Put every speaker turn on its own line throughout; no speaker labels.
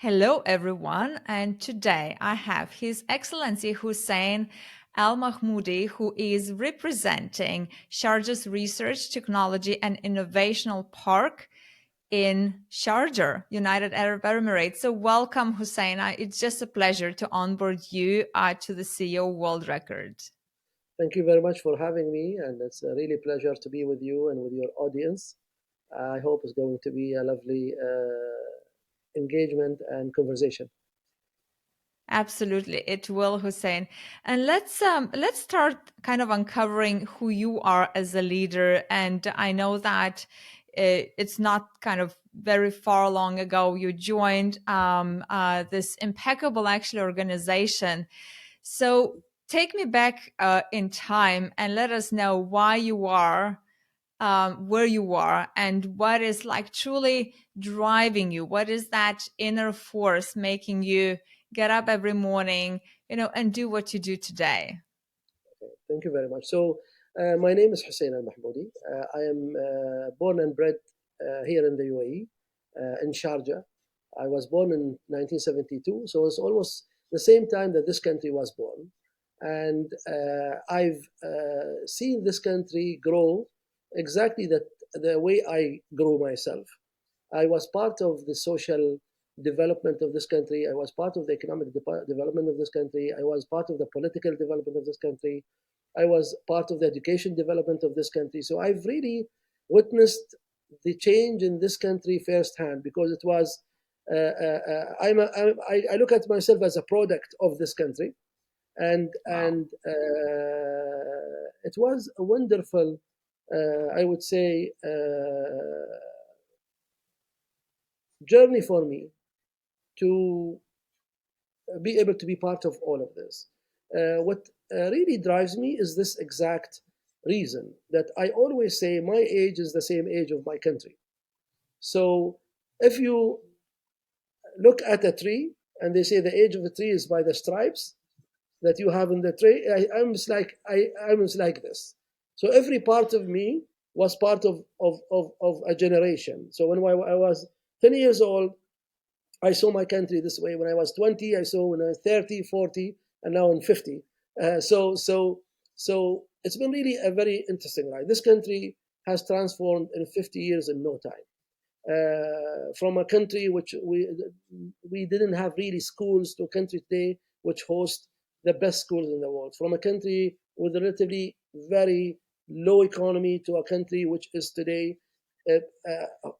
Hello, everyone. And today I have His Excellency Hussain Al Mahmoudi, who is representing Sharjah's Research, Technology, and Innovational Park in Sharjah, United Arab Emirates. So, welcome, Hussein. It's just a pleasure to onboard you to the CEO World Record.
Thank you very much for having me, and it's a really pleasure to be with you and with your audience. I hope it's going to be a lovely engagement and conversation.
Absolutely, it will, Hussein. And let's start kind of uncovering who you are as a leader. And I know that it's not kind of very far long ago you joined this impeccable actually organization. So take me back in time and let us know why you are where you are and what is like truly driving you. What is that inner force making you get up every morning, and do what you do today?
Thank you very much. My name is Hussain Al Mahmoudi. I am born and bred here in the UAE, in Sharjah. I was born in 1972, so it's almost the same time that this country was born. And I've seen this country grow exactly the way I grew myself. I was part of the social development of this country. I was part of the economic development of this country. I was part of the political development of this country. I was part of the education development of this country. So I've really witnessed the change in this country firsthand because it was. I look at myself as a product of this country,
Wow.
it was a wonderful, I would say, journey for me to be able to be part of all of this. What really drives me is this exact reason that I always say my age is the same age of my country. So if you look at a tree and they say the age of the tree is by the stripes that you have in the tree, I'm just like this. So every part of me was part of a generation. So when I was 10 years old, I saw my country this way. When I was 20, I saw when I was 30, 40, and now I'm 50. So it's been really a very interesting ride. This country has transformed in 50 years in no time. From a country which we didn't have really schools to a country today which hosts the best schools in the world. From a country with a relatively very low economy to a country which is today uh, uh,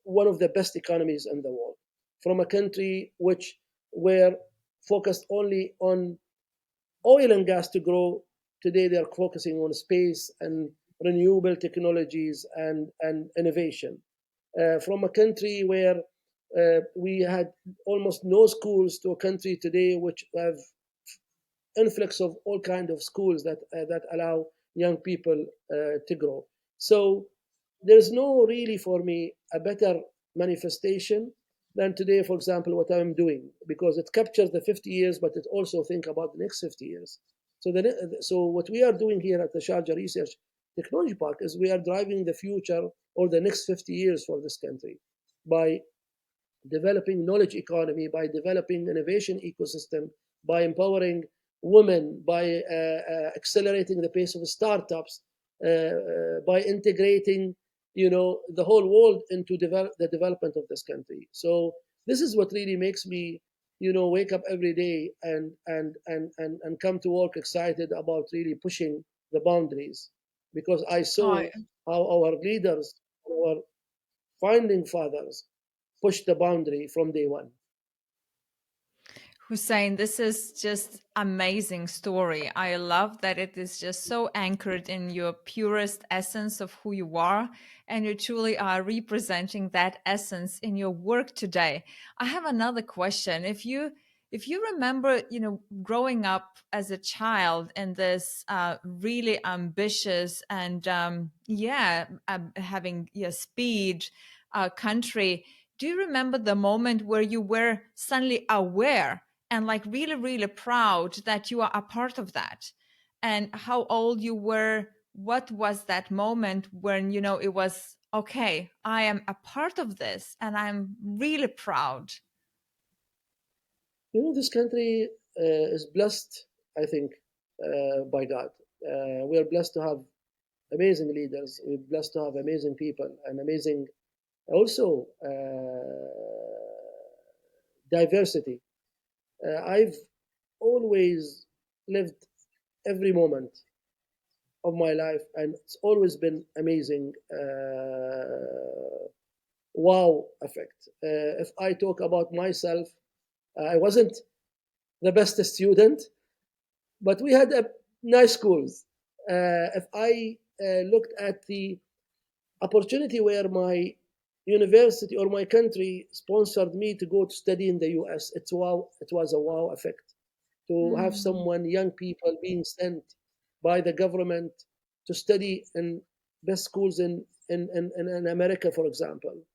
one of the best economies in the world. From a country which were focused only on oil and gas to grow, today they are focusing on space and renewable technologies and innovation. From a country where we had almost no schools to a country today which have influx of all kind of schools that allow young people to grow. So there's no really for me a better manifestation than today, for example, what I'm doing, because it captures the 50 years, but it also think about the next 50 years. So what we are doing here at the Sharjah Research Technology Park is we are driving the future or the next 50 years for this country by developing knowledge economy, by developing innovation ecosystem, by empowering women, by accelerating the pace of startups, by integrating, the whole world into the development of this country. So this is what really makes me, wake up every day and come to work excited about really pushing the boundaries, because I
Oh,
saw how our leaders, our founding fathers, push the boundary from day one.
Hussein, this is just amazing story. I love that it is just so anchored in your purest essence of who you are, and you truly are representing that essence in your work today. I have another question. If you remember, growing up as a child in this really ambitious and having speed country, do you remember the moment where you were suddenly aware and like really, really proud that you are a part of that? And how old you were? What was that moment when, it was okay, I am a part of this and I'm really proud?
This country is blessed, I think, by God. We are blessed to have amazing leaders. We're blessed to have amazing people and amazing, also, diversity. I've always lived every moment of my life, and it's always been amazing. Wow effect. If I talk about myself, I wasn't the best student, but we had a nice schools. If I looked at the opportunity where my university or my country sponsored me to go to study in the US, it's wow. It was a wow effect to have
Hmm.
someone, young people, being sent by the government to study in best schools in America, for example.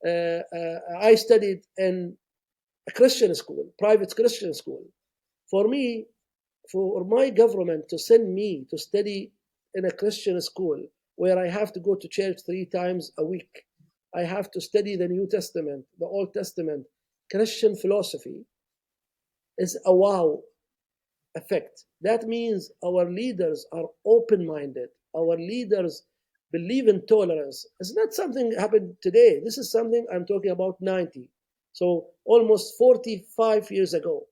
I studied in a Christian school, private Christian school. For me, for my government to send me to study in a Christian school where I have to go to church 3 times a week, I have to study the New Testament, the Old Testament, Christian philosophy, is a wow effect. That means our leaders are open minded. Our leaders believe in tolerance. It's not something that happened today. This is something I'm talking about 90. So almost 45 years ago.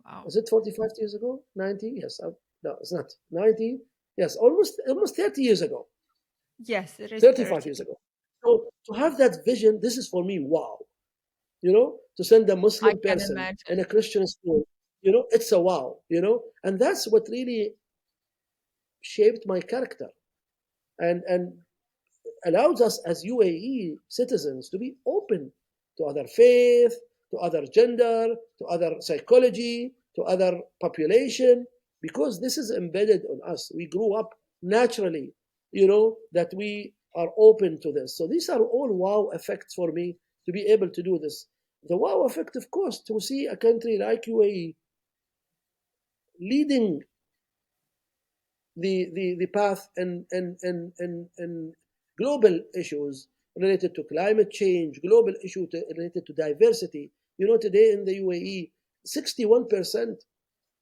Wow.
Is it 45 years ago? 90? Yes. No, it's not. 90? Yes, almost 30 years ago.
Yes, it is
35
30.
years ago. So to have that vision, this is for me, wow. To send a
I
Muslim
can
person in
imagine.
a Christian school, it's a wow. And that's what really shaped my character and allows us as UAE citizens to be open to other faith, to other gender, to other psychology, to other population, because this is embedded on us. We grew up naturally, that we are open to this. So these are all wow effects for me to be able to do this. The wow effect, of course, to see a country like UAE leading the path and global issues related to climate change, global issue related to diversity. Today in the UAE, 61%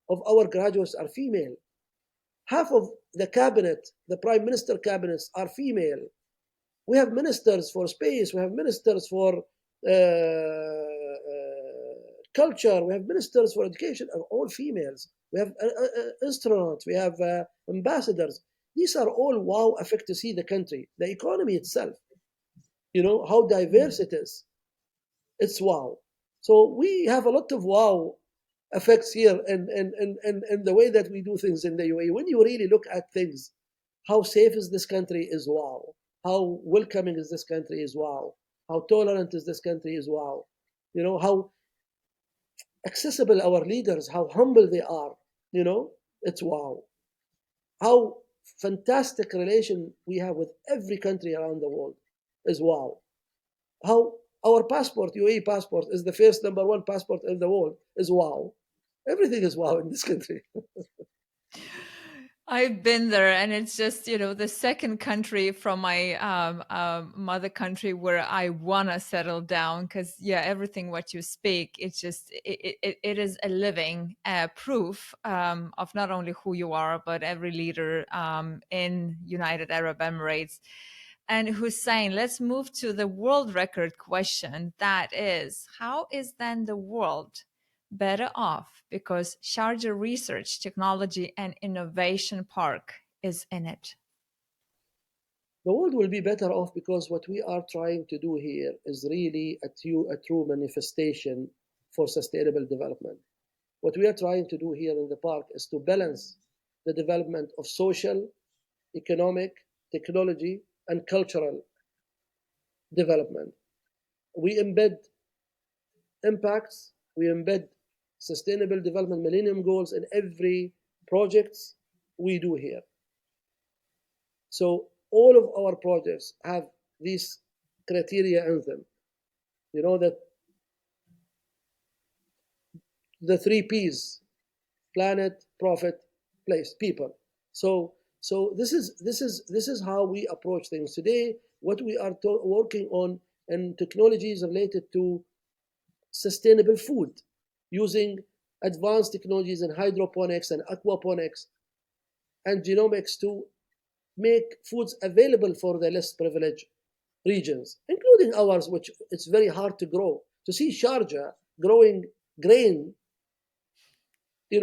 of our graduates are female. Half of the cabinet, the prime minister cabinets, are female. We have ministers for space. We have ministers for culture. We have ministers for education, are all females. We have astronauts. We have ambassadors. These are all wow effect to see the country, the economy itself. How diverse it is. It's wow. So we have a lot of wow effects here and the way that we do things in the UAE. When you really look at things, how safe is this country is wow. How welcoming is this country is wow. How tolerant is this country is wow. How accessible our leaders, how humble they are. It's wow. How fantastic relation we have with every country around the world is wow. How our passport, UAE passport, is the first number one passport in the world is wow. Everything is wow in this country.
I've been there, and it's just, the second country from my mother country where I wanna settle down. Because yeah, everything what you speak, it's just it is a living proof of not only who you are, but every leader in United Arab Emirates. And Hussein, let's move to the world record question. That is, how is then the world better off because Sharjah Research, Technology and Innovation Park is in it?
The world will be better off because what we are trying to do here is really a true manifestation for sustainable development. What we are trying to do here in the park is to balance the development of social, economic, technology, and cultural development. We embed impacts, we embed sustainable development millennium goals in every projects we do here. So all of our projects have these criteria in them. That the 3 P's: planet, profit, place, people. So this is how we approach things today. What we are working on and technologies related to sustainable food. using advanced technologies in hydroponics and aquaponics and genomics to make foods available for the less privileged regions, including ours, which it's very hard to grow. To see Sharjah growing grain, in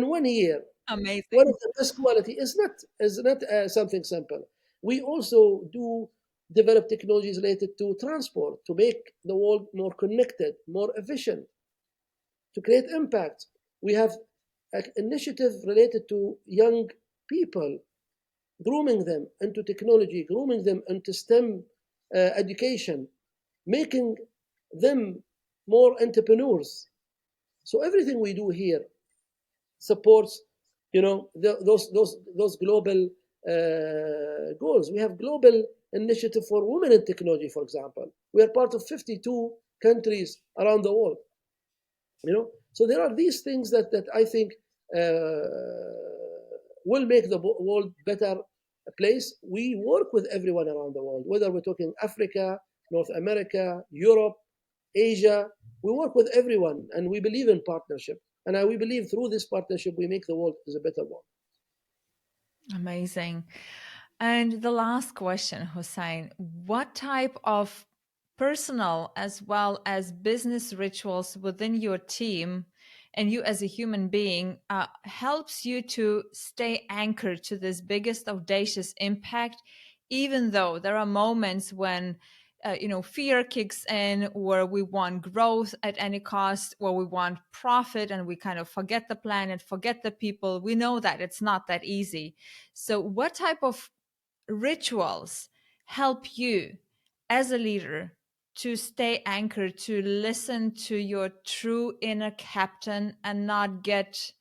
1 year, one of
Amazing.
the best quality is not something simple. We also do develop technologies related to transport to make the world more connected, more efficient, to create impact. We have an initiative related to young people, grooming them into technology, grooming them into STEM education, making them more entrepreneurs. So everything we do here supports, those global goals. We have global initiative for women in technology, for example. We are part of 52 countries around the world. So there are these things that I think will make the world better place. We work with everyone around the world, whether we're talking Africa, North America, Europe, Asia. We work with everyone, and we believe in partnership. And we believe through this partnership, we make the world is a better world.
Amazing. And the last question, Hussein, what type of personal as well as business rituals within your team and you as a human being helps you to stay anchored to this biggest audacious impact, even though there are moments when fear kicks in, where we want growth at any cost, where we want profit and we kind of forget the planet, forget the people. We know that it's not that easy. So what type of rituals help you as a leader to stay anchored, to listen to your true inner captain and not get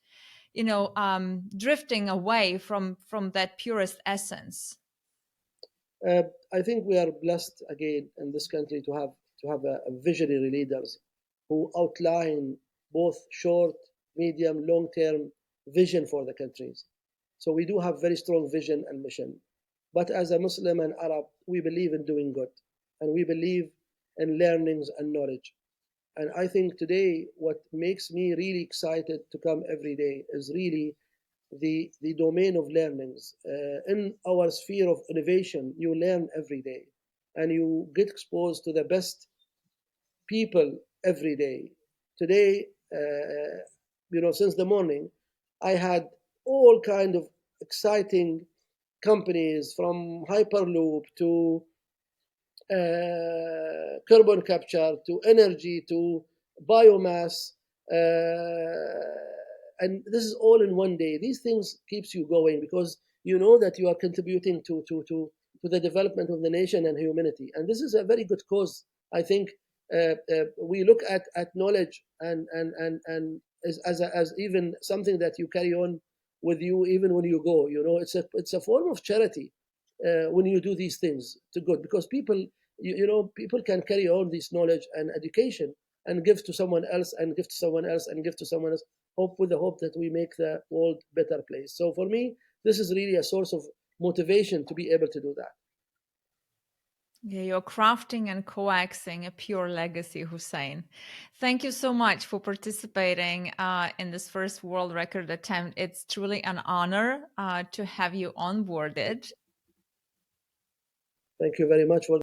drifting away from that purest essence?
Uh, I think we are blessed again in this country to have a visionary leaders who outline both short, medium, long term vision for the countries. So we do have very strong vision and mission. But as a Muslim and Arab, we believe in doing good, and we believe in learnings and knowledge. And I think today, what makes me really excited to come every day is really the domain of learnings. In our sphere of innovation, you learn every day and you get exposed to the best people every day. Today, since the morning, I had all kind of exciting companies from Hyperloop to carbon capture to energy to biomass, and this is all in one day. These things keeps you going because you know that you are contributing to the development of the nation and humanity, and this is a very good cause. I think we look at knowledge and as even something that you carry on with you even when you go. It's a form of charity when you do these things to good, because people can carry on this knowledge and education and give to someone else and give to someone else and give to someone else, hope with the hope that we make the world better place. So for me, this is really a source of motivation to be able to do that.
Yeah, you're crafting and coaxing a pure legacy, Hussein. Thank you so much for participating in this first world record attempt. It's truly an honor to have you onboarded.
Thank you very much for